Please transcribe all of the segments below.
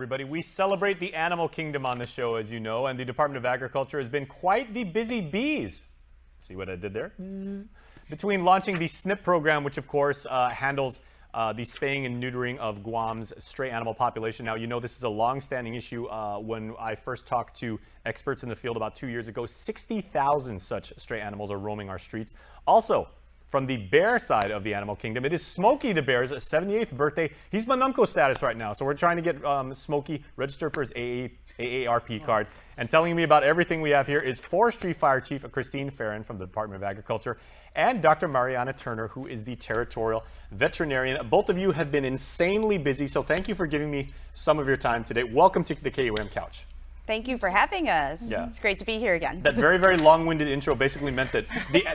Everybody, we celebrate the animal kingdom on the show, as you know, and the Department of Agriculture has been quite the busy bees. See what I did there? Between launching the Snip program, which of course handles the spaying and neutering of Guam's stray animal population. Now, you know this is a long-standing issue. When I first talked to experts in the field about 2 years ago, 60,000 such stray animals are roaming our streets. Also, from the bear side of the animal kingdom, it is Smokey the Bear's 78th birthday. He's Manunko status right now, so we're trying to get Smokey registered for his AARP card. And telling me about everything we have here is Forestry Fire Chief Christine Fejeran from the Department of Agriculture and Dr. Mariana Turner, who is the Territorial Veterinarian. Both of you have been insanely busy, so thank you for giving me some of your time today. Welcome to the KUM Couch. Thank you for having us. Yeah. It's great to be here again. That very, very long-winded intro basically meant that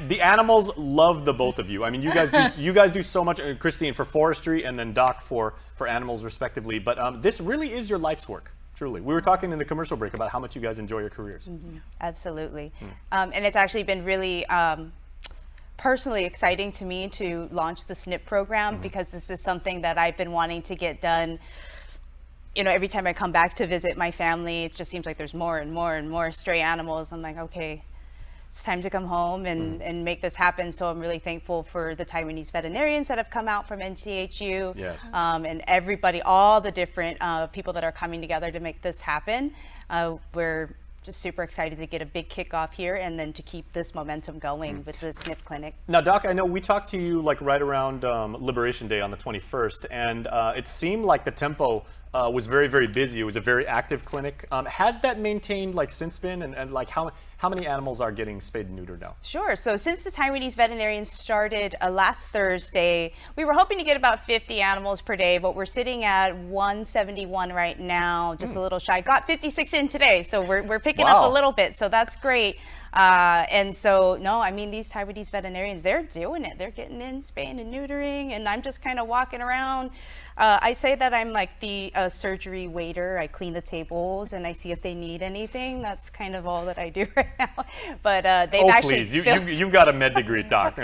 the animals love the both of you. I mean, you guys do so much, Christine for forestry and then Doc for animals respectively. But this really is your life's work, truly. We were talking in the commercial break about how much you guys enjoy your careers. Mm-hmm. Absolutely. And it's actually been really personally exciting to me to launch the Snip program because this is something that I've been wanting to get done. You know, every time I come back to visit my family, it just seems like there's more and more and more stray animals. I'm like, okay, it's time to come home and make this happen. So I'm really thankful for the Taiwanese veterinarians that have come out from NTHU, yes. And everybody, all the different people that are coming together to make this happen. We're just super excited to get a big kickoff here and then to keep this momentum going with the Snip clinic. Now, Doc, I know we talked to you like right around Liberation Day on the 21st, and it seemed like the tempo was very, very busy. It was a very active clinic. Has that maintained like since been, and like how many animals are getting spayed and neutered now? Sure. So since the Taiwanese veterinarians started last Thursday, we were hoping to get about 50 animals per day, but we're sitting at 171 right now, just a little shy. Got 56 in today, so we're picking up a little bit, so that's great. And so, no, I mean, these Taiwanese veterinarians, they're doing it. They're getting in, spaying and neutering, and I'm just kind of walking around. I say that I'm like the surgery waiter. I clean the tables and I see if they need anything. That's kind of all that I do right now. But they've actually. Please, you've got a med degree, Doc.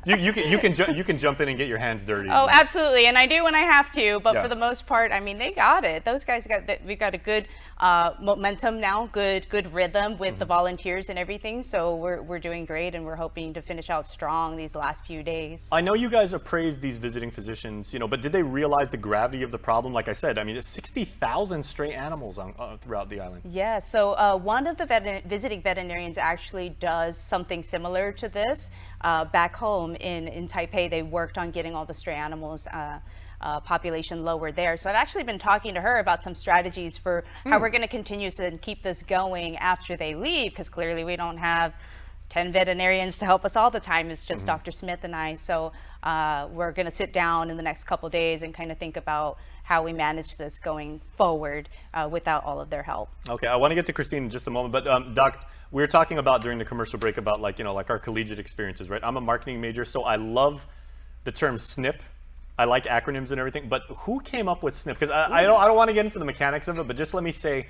you can jump in and get your hands dirty. Oh, absolutely, and I do when I have to. But Yeah. for the most part, I mean, they got it. Those guys we've got a good momentum now, good rhythm with the volunteers and everything. So we're doing great, and we're hoping to finish out strong these last few days. I know you guys appraised these visiting physicians, but did they realize the gravity of the problem? Like I said, I mean, it's 60,000 stray animals throughout the island. Yeah, so one of the visiting veterinarians actually does something similar to this. Back home in Taipei, they worked on getting all the stray animals population lower there. So I've actually been talking to her about some strategies for how we're going to continue to keep this going after they leave, because clearly we don't have 10 veterinarians to help us all the time. It's just Dr. Smith and I. So we're going to sit down in the next couple of days and kind of think about how we manage this going forward without all of their help. Okay, I want to get to Christine in just a moment, but Doc, we were talking about during the commercial break about like our collegiate experiences, right? I'm a marketing major, so I love the term Snip. I like acronyms and everything, but who came up with Snip? Because I don't want to get into the mechanics of it, but just let me say,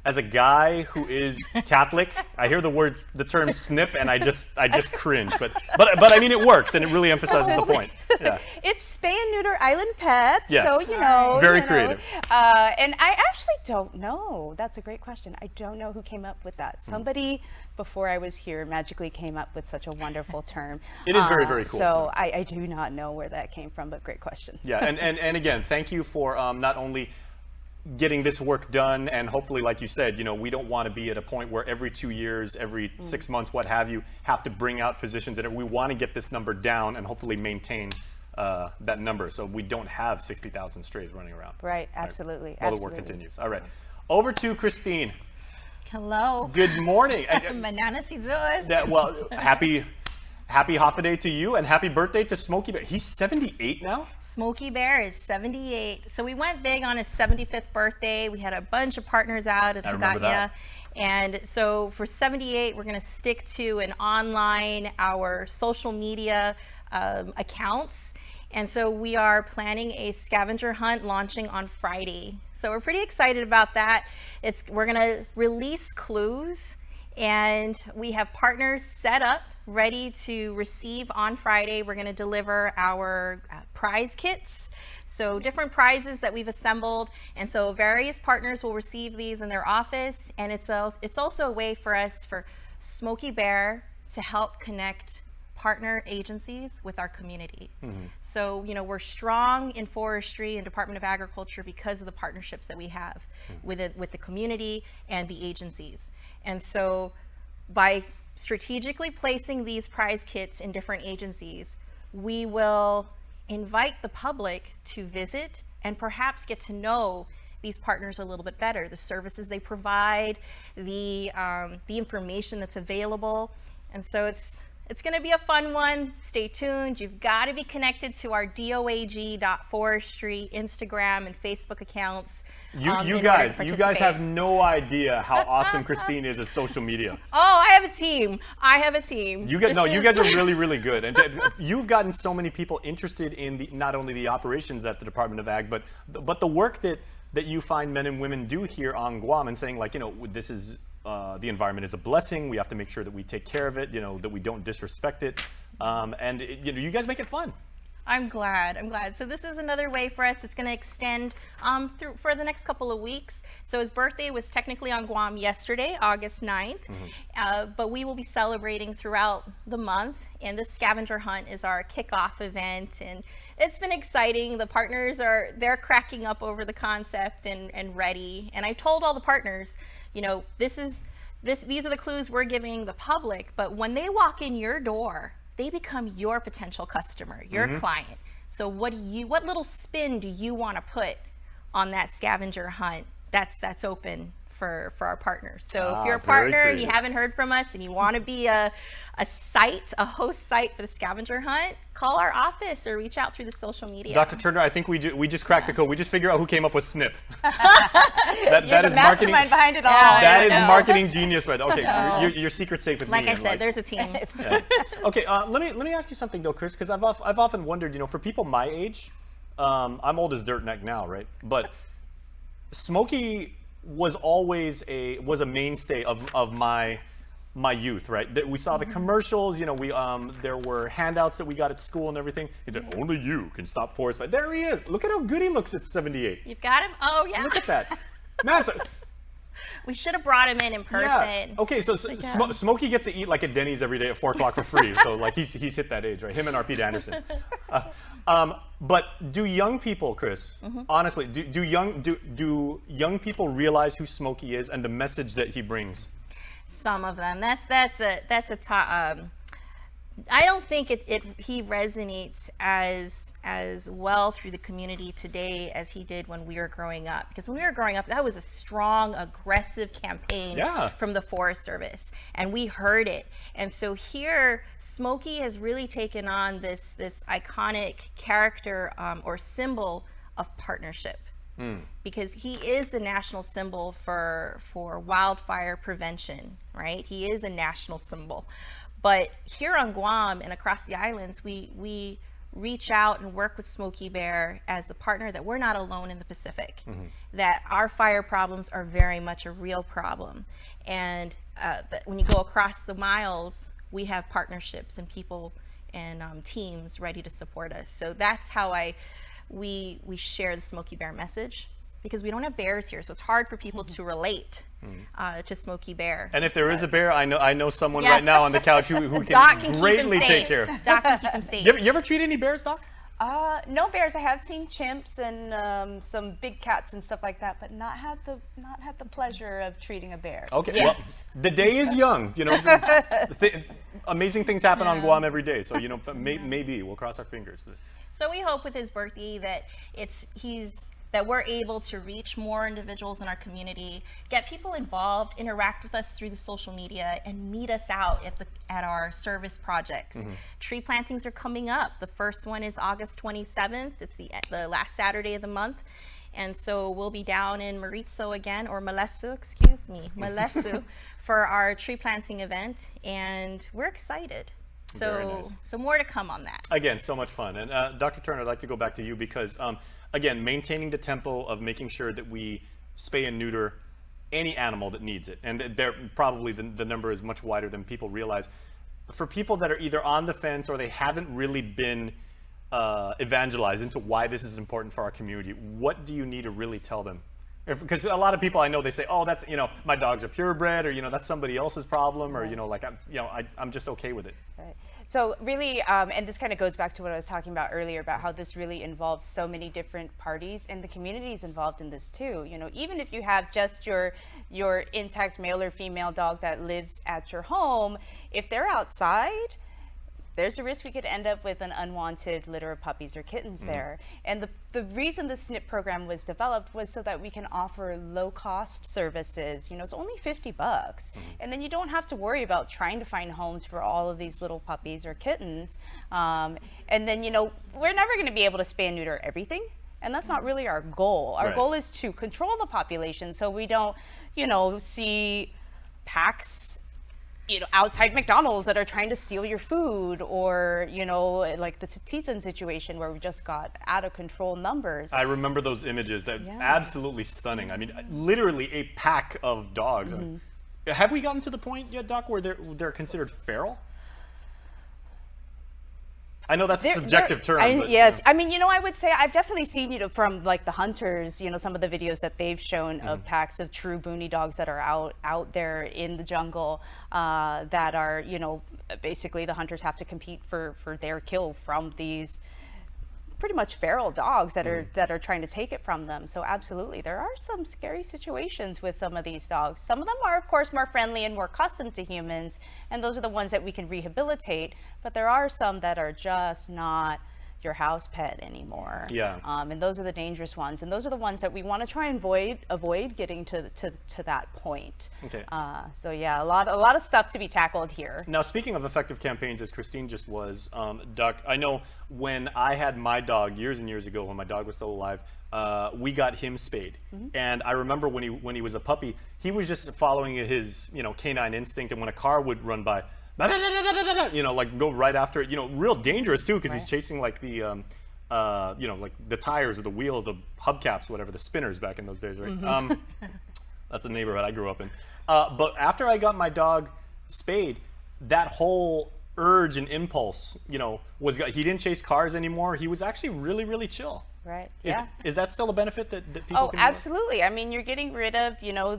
as a guy who is Catholic, I hear the term Snip, and I just cringe. But I mean, it works, and it really emphasizes the point. Yeah. It's spay and neuter island pets, yes. so very creative. And I actually don't know. That's a great question. I don't know who came up with that. Somebody before I was here magically came up with such a wonderful term. It is very, very cool. So I do not know where that came from, but great question. Yeah, and again, thank you for not only getting this work done, and hopefully, like you said, we don't want to be at a point where every 2 years, every 6 months, what have you, have to bring out physicians, and we want to get this number down and hopefully maintain that number so we don't have 60,000 strays running around. Right, absolutely. All the work continues. All right, over to Christine. Hello. Good morning. Manana Tizuas. Well, happy Hafa Day to you, and happy birthday to Smokey Bear. He's 78 now? Smokey Bear is 78. So we went big on his 75th birthday. We had a bunch of partners out at Pagaya. And so for 78, we're going to stick to an online, our social media accounts. And so we are planning a scavenger hunt launching on Friday. So we're pretty excited about that. We're going to release clues, and we have partners set up ready to receive on Friday. We're going to deliver our prize kits. So different prizes that we've assembled, and so various partners will receive these in their office, and it's also a way for us, for Smokey Bear, to help connect partner agencies with our community. So, you know, we're strong in forestry and Department of Agriculture because of the partnerships that we have with the community and the agencies. And so by strategically placing these prize kits in different agencies, we will invite the public to visit and perhaps get to know these partners a little bit better, the services they provide, the information that's available. And so it's going to be a fun one. Stay tuned. You've got to be connected to our doag.forestry Instagram and Facebook accounts. You guys have no idea how awesome Christine is at social media. Oh, I have a team. You guys are really, really good. And you've gotten so many people interested in not only the operations at the Department of Ag, but the work that you find men and women do here on Guam, and saying, like, you know, this is the environment is a blessing. We have to make sure that we take care of it, you know, that we don't disrespect it. And you know, you guys make it fun. I'm glad. So this is another way for us. It's going to extend through for the next couple of weeks. So his birthday was technically on Guam yesterday, August 9th, but we will be celebrating throughout the month. And this scavenger hunt is our kickoff event, and it's been exciting. The partners they're cracking up over the concept and ready. And I told all the partners, you know, these are the clues we're giving the public, but when they walk in your door, they become your potential customer, your client. So what little spin do you want to put on that scavenger hunt that's open for our partners? So if you're a partner and you haven't heard from us and you want to be a host site for the scavenger hunt, call our office or reach out through the social media. Dr. Turner, I think we just cracked the code. We just figured out who came up with Snip. that is marketing behind it all. That is marketing genius, right? Okay, your secret's safe with me. Like I said, there's a team. Yeah. Okay, let me ask you something though, Chris, because I've often wondered, you know, for people my age, I'm old as dirt neck now, right? But Smokey was always a mainstay of my youth, right? That we saw the commercials, you know, there were handouts that we got at school and everything. He said, only you can stop forest fire. There he is. Look at how good he looks at 78. You've got him? Oh, yeah. Look at that. Man, we should have brought him in person. Yeah. Okay, so Smokey gets to eat like at Denny's every day at 4 o'clock for free. So like he's hit that age, right? Him and R.P. Anderson. But do young people, Chris, honestly, do young people realize who Smokey is and the message that he brings? Some of them. That's a top. I don't think he resonates as well through the community today as he did when we were growing up. Because when we were growing up, that was a strong, aggressive campaign from the Forest Service, and we heard it. And so here, Smokey has really taken on this iconic character or symbol of partnership. Because he is the national symbol for wildfire prevention, right? He is a national symbol. But here on Guam and across the islands, we reach out and work with Smokey Bear as the partner that we're not alone in the Pacific, that our fire problems are very much a real problem. And that when you go across the miles, we have partnerships and people and teams ready to support us. So that's how we share the Smokey Bear message, because we don't have bears here, so it's hard for people to relate to Smokey Bear. And if there is a bear, I know someone right now on the couch who can greatly take care of. Doc can keep him safe. You ever treat any bears, Doc? No bears. I have seen chimps and some big cats and stuff like that, but not had the pleasure of treating a bear. Okay, well, the day is young. You know, amazing things happen on Guam every day. So you know, maybe we'll cross our fingers. So we hope with his birthday that that we're able to reach more individuals in our community, get people involved, interact with us through the social media, and meet us out at our service projects. Tree plantings are coming up. The first one is August 27th. It's the last Saturday of the month. And so we'll be down in Malesu again, or Malesu, Malesu, for our tree planting event. And we're excited. So more to come on that. Again, so much fun. And Dr. Turner, I'd like to go back to you because, again, maintaining the tempo of making sure that we spay and neuter any animal that needs it. And probably the number is much wider than people realize. For people that are either on the fence or they haven't really been evangelize into why this is important for our community, what do you need to really tell them? Because a lot of people I know, they say, oh, that's, my dogs are purebred, or, that's somebody else's problem, or, I'm just okay with it. Right. So really, and this kind of goes back to what I was talking about earlier about how this really involves so many different parties, and the community is involved in this too. Even if you have just your intact male or female dog that lives at your home, if they're outside, there's a risk we could end up with an unwanted litter of puppies or kittens there. And the reason the Snip program was developed was so that we can offer low-cost services. It's only $50, and then you don't have to worry about trying to find homes for all of these little puppies or kittens. And then, we're never going to be able to spay and neuter everything, and that's not really our goal. Our goal is to control the population so we don't, see packs outside McDonald's that are trying to steal your food, or, like the Tizan situation where we just got out of control numbers. I remember those images. That absolutely stunning. I mean, literally a pack of dogs. Have we gotten to the point yet, Doc, where they're considered feral? I know that's a subjective term. But, yes. I mean, I would say I've definitely seen, from like the hunters, some of the videos that they've shown of packs of true boony dogs that are out there in the jungle that are, basically the hunters have to compete for their kill from these pretty much feral dogs that are trying to take it from them. So absolutely, there are some scary situations with some of these dogs. Some of them are, of course, more friendly and more accustomed to humans, and those are the ones that we can rehabilitate. But there are some that are just not your house pet anymore. Yeah. And those are the dangerous ones, and those are the ones that we want to try and avoid getting to that point. Okay. So yeah, a lot of stuff to be tackled here. Now, speaking of effective campaigns, as Christine just was, Doc, I know when I had my dog years and years ago, when my dog was still alive, we got him spayed, and I remember when he was a puppy, he was just following his canine instinct, and when a car would run by, like go right after it, real dangerous too, because he's chasing like the, like the tires or the wheels, the hubcaps, whatever, the spinners back in those days, right? That's the neighborhood I grew up in. But after I got my dog spayed, that whole urge and impulse, he didn't chase cars anymore. He was actually really, really chill. Right. Is that still a benefit that people can Oh, absolutely. I mean, you're getting rid of,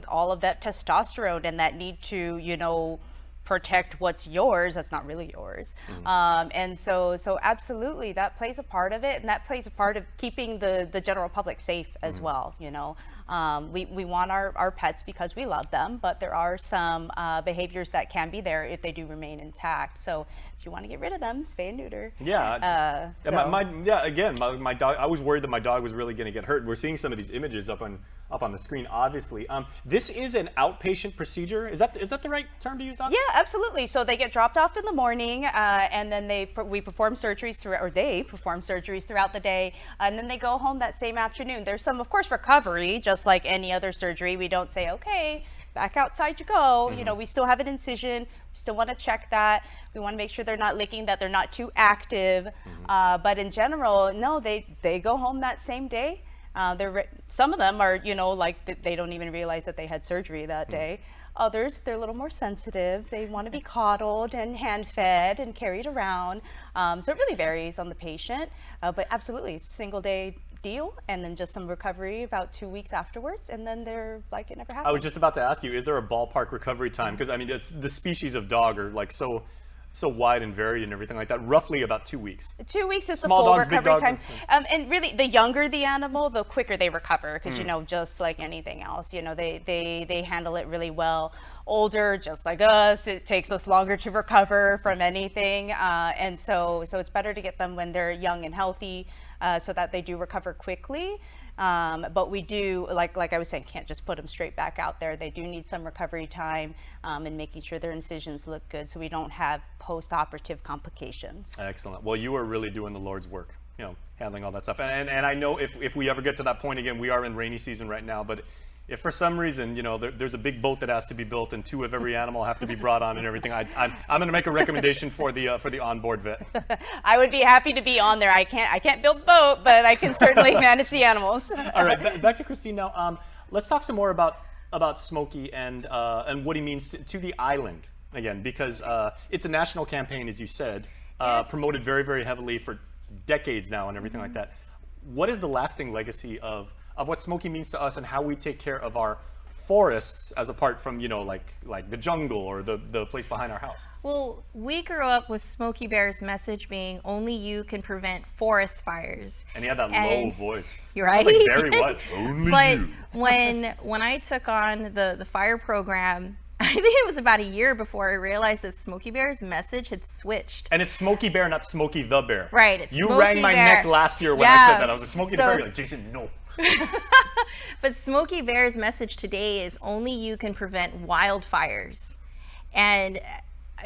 all of that testosterone and that need to, protect what's yours that's not really yours. And so absolutely, that plays a part of it, and that plays a part of keeping the general public safe as well. We want our pets because we love them, but there are some behaviors that can be there if they do remain intact. So if you want to get rid of them, spay and neuter. Yeah. My dog, I was worried that my dog was really going to get hurt. We're seeing some of these images up on the screen, obviously. This is an outpatient procedure. Is that the right term to use, Doc? Yeah, absolutely. So they get dropped off in the morning, and then we perform surgeries they perform surgeries throughout the day, and then they go home that same afternoon. There's some, of course, recovery, just like any other surgery. We don't say, okay, back outside you go. We still have an incision. We still want to check that. We want to make sure they're not licking, that they're not too active. But in general, no, they go home that same day. Some of them are, like they don't even realize that they had surgery that day. Others, they're a little more sensitive. They want to be coddled and hand-fed and carried around. So it really varies on the patient. But absolutely, single day deal, and then just some recovery about 2 weeks afterwards, and then they're like it never happened. I was just about to ask you, is there a ballpark recovery time? Because I mean, the species of dog are like so wide and varied and everything like that. Roughly about 2 weeks. 2 weeks is Small the full dogs, recovery big dogs, time. And really, the younger the animal, the quicker they recover, because just like anything else, they handle it really well. Older, just like us, it takes us longer to recover from anything, and so it's better to get them when they're young and healthy, so that they do recover quickly. But we do, like I was saying, can't just put them straight back out there. They do need some recovery time, and making sure their incisions look good so we don't have post-operative complications. Excellent. Well, you are really doing the Lord's work, handling all that stuff. And I know if we ever get to that point again, we are in rainy season right now, but if for some reason, there's a big boat that has to be built and 2 of every animal have to be brought on and everything, I'm going to make a recommendation for the onboard vet. I would be happy to be on there. I can't build a boat, but I can certainly manage the animals. All right, back to Christine now. Let's talk some more about Smokey and what he means to the island again, because it's a national campaign, as you said, Yes. promoted very, very heavily decades now and everything like that. What is the lasting legacy of what Smokey means to us and how we take care of our forests as apart from, you know, like the jungle or the place behind our house? Well, we grew up with Smokey Bear's message being only you can prevent forest fires. And he had that low voice. You're right. Like Barry White. Only But you. when I took on the fire program, I think it was about a year before I realized that Smokey Bear's message had switched. And it's Smokey Bear, not Smokey the Bear. Right. It's You Smokey rang my Bear. neck last year when I said that. I was like, Smokey the Bear. You're like, Jason, no. But Smokey Bear's message today is only you can prevent wildfires. And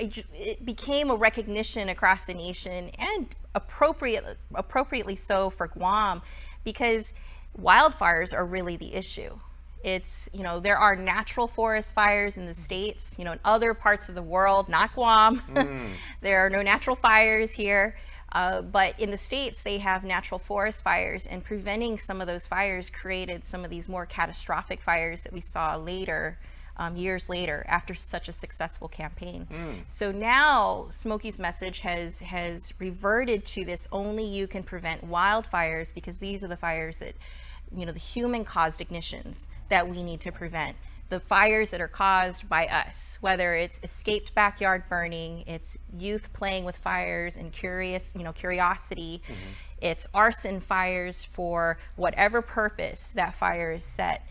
it became a recognition across the nation, and appropriately so for Guam, because wildfires are really the issue. It's, you know, there are natural forest fires in the States, you know, in other parts of the world, not Guam. There are no natural fires here. But in the States, they have natural forest fires, and preventing some of those fires created some of these more catastrophic fires that we saw later, years later, after such a successful campaign. So now Smokey's message has reverted to this: only you can prevent wildfires, because these are the fires that, you know, the human-caused ignitions that we need to prevent. The fires that are caused by us, whether it's escaped backyard burning, it's youth playing with fires and curiosity, it's arson fires for whatever purpose that fire is set.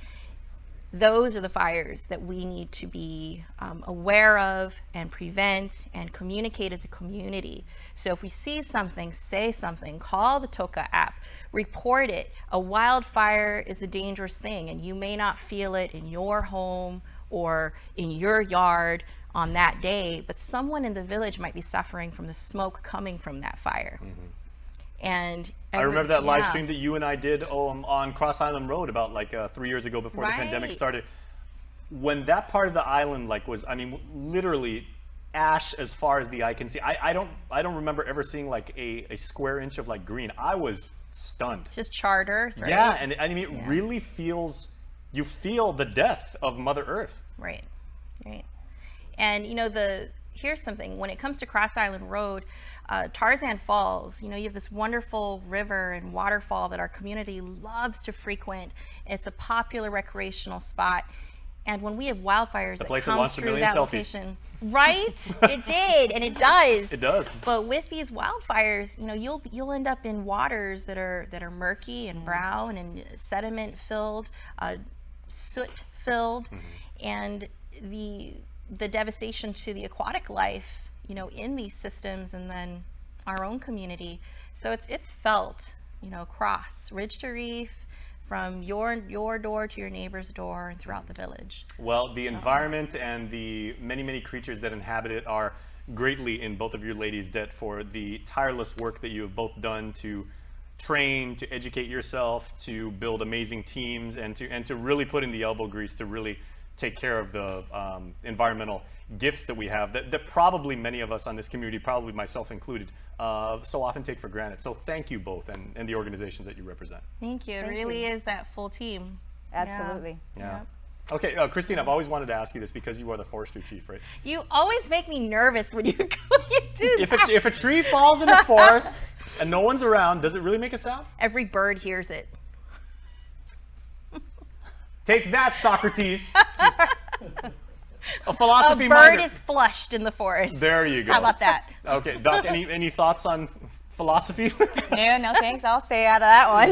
Those are the fires that we need to be aware of and prevent and communicate as a community. So if we see something, say something, call the TOCA app, report it. A wildfire is a dangerous thing, and you may not feel it in your home or in your yard on that day, but someone in the village might be suffering from the smoke coming from that fire. And I remember that live stream that you and I did on Cross Island Road about like 3 years ago before the pandemic started. When that part of the island was, I mean, literally ash as far as the eye can see. I don't remember ever seeing like a square inch of like green. I was stunned. Just charred earth, right? Yeah, and I mean, it really feels, you feel the death of Mother Earth. Right, right. And you know, here's something, when it comes to Cross Island Road, Tarzan Falls, you know, you have this wonderful river and waterfall that our community loves to frequent. It's a popular recreational spot. And when we have wildfires that come through that location, right? It did, and it does. It does. But with these wildfires, you know, you'll end up in waters that are murky and brown and sediment filled, soot filled, and the devastation to the aquatic life, you know, in these systems, and then our own community. So it's felt, you know, across ridge to reef, from your door to your neighbor's door, and throughout the village. Well, the environment and the many creatures that inhabit it are greatly in both of your ladies' debt for the tireless work that you have both done to train, to educate yourself, to build amazing teams, and to really put in the elbow grease to really take care of the environmental gifts that we have that probably many of us on this community, probably myself included, so often take for granted. So thank you both, and the organizations that you represent. Thank you. It really is that full team. Absolutely. Yeah. Okay, Christine, I've always wanted to ask you this because you are the forestry chief, right? You always make me nervous when you do that. If a tree falls in the forest and no one's around, does it really make a sound? Every bird hears it. Take that, Socrates. A philosophy A bird minor. is flushed in the forest. There you go. How about that? Okay, Doc, any thoughts on philosophy? No thanks. I'll stay out of that one.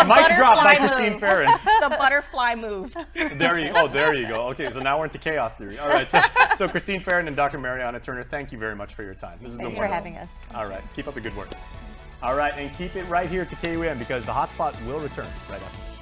Mic drop by Christine Fejeran. The butterfly moved. There you go. Okay, so now we're into chaos theory. All right, so Christine Fejeran and Dr. Mariana Turner, thank you very much for your time. This has been wonderful. Thanks for having us. All right, keep up the good work. All right, and keep it right here to KUM because the Hotspot will return right after.